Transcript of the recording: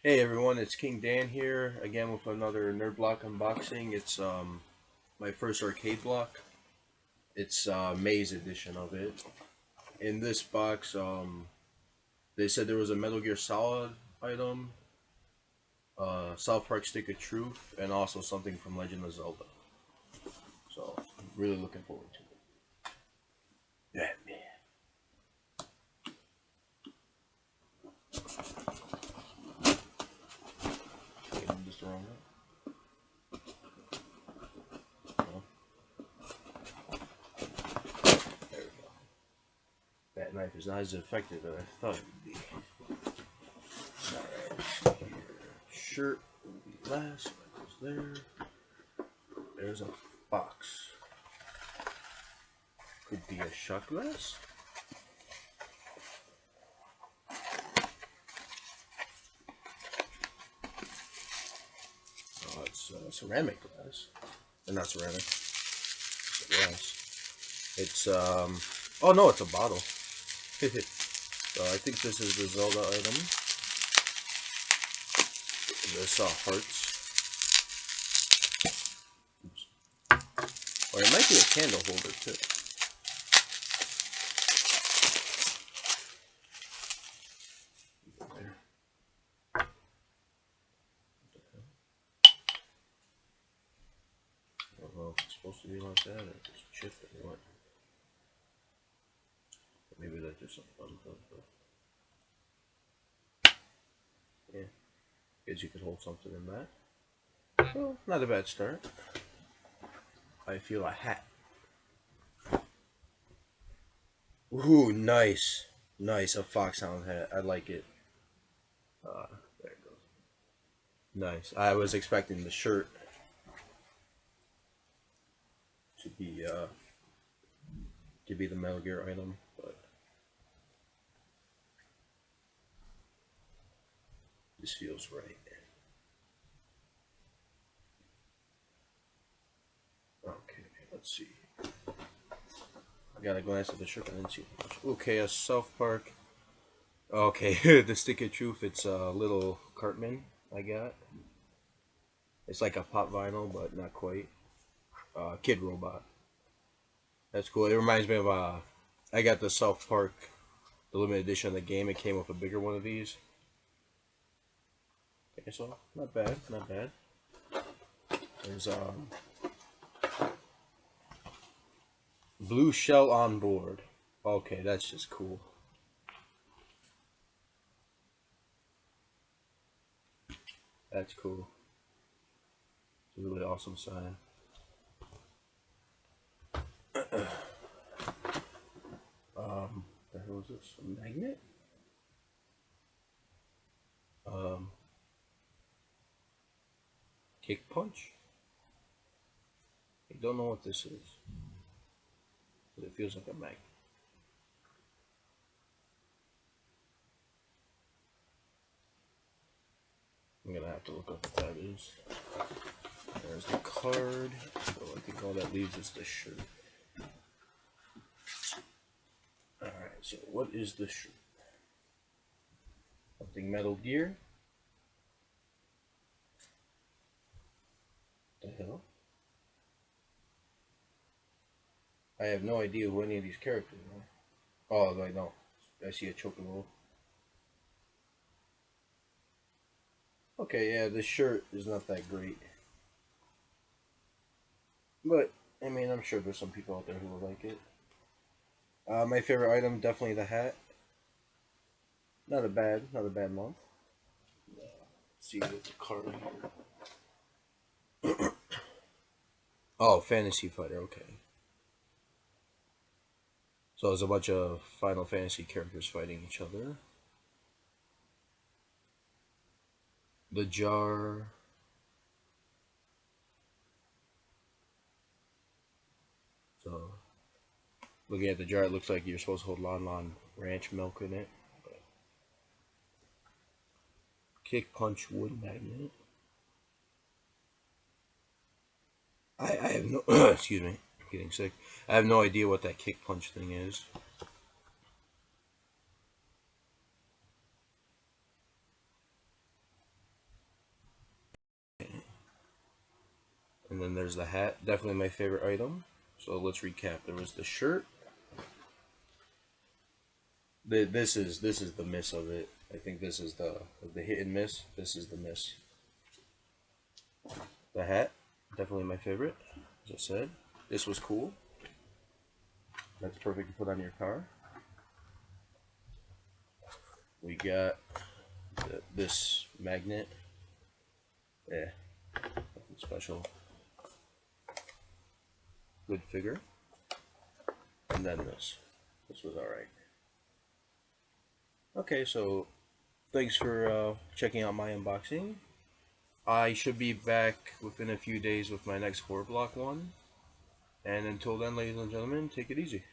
Hey everyone, it's King Dan here again with another Nerd Block unboxing. It's my first arcade block. It's May's edition of it. In this box, they said there was a Metal Gear Solid item, South Park Stick of Truth, and also something from Legend of Zelda. So I'm really looking forward to it. Yeah, man. Okay, I'm just the wrong way. No. There we go. That knife is not as effective as I thought it would be. Alright. Shirt will be last. That goes there. There's a box. Could be a shot glass. Oh, it's ceramic glass. Not ceramic. It's glass. It's Oh no, it's a bottle. So I think this is the Zelda item. This hearts. Oops. Or it might be a candle holder too. There. I don't know if it's supposed to be like that or just chipped or what. Maybe that's just something buttons up, but yeah. Guess you could hold something in that. Well, not a bad start. I feel a hat. Ooh, nice. Nice, a foxhound hat. I like it. There it goes. Nice. I was expecting the shirt to be the Metal Gear item, but this feels right. Okay, let's see. I got a glance at the shirt. I didn't see much. Okay, a South Park. Okay, the Stick of Truth. It's a little Cartman I got. It's like a pop vinyl, but not quite. Kid Robot. That's cool. It reminds me of I got the South Park, the limited edition of the game. It came with a bigger one of these. Okay, so not bad, not bad. There's blue shell on board. Okay, that's just cool. That's cool. It's a really awesome sign. The hell is this? A magnet? Um, Kick punch? I don't know what this is, but it feels like a magnet. I'm gonna have to look up what that is. There's the card. So I think all that leaves is the shirt. Alright, so what is the shirt? Something Metal Gear? What the hell? I have no idea who any of these characters are. Oh, I know. I see a chocobo. Okay, yeah, this shirt is not that great. But, I mean, I'm sure there's some people out there who will like it. My favorite item, definitely the hat. Not a bad month. Let's see what the card here. Oh, Fantasy Fighter, okay. So there's a bunch of Final Fantasy characters fighting each other. The jar. So, looking at the jar, it looks like you're supposed to hold Lon Lon Ranch milk in it. Kick Punch Wood Magnet. I have no. Excuse me. I'm getting sick. I have no idea what that Kick Punch thing is. And then there's the hat, definitely my favorite item. So let's recap. There was the shirt. This is the miss of it. I think this is the hit and miss. This is the miss. The hat, definitely my favorite. As I said, this was cool. That's perfect to put on your car. We got this magnet. Yeah, nothing special. Good figure. And then this. This was alright. Okay, so thanks for checking out my unboxing. I should be back within a few days with my next core block one. And until then, ladies and gentlemen, take it easy.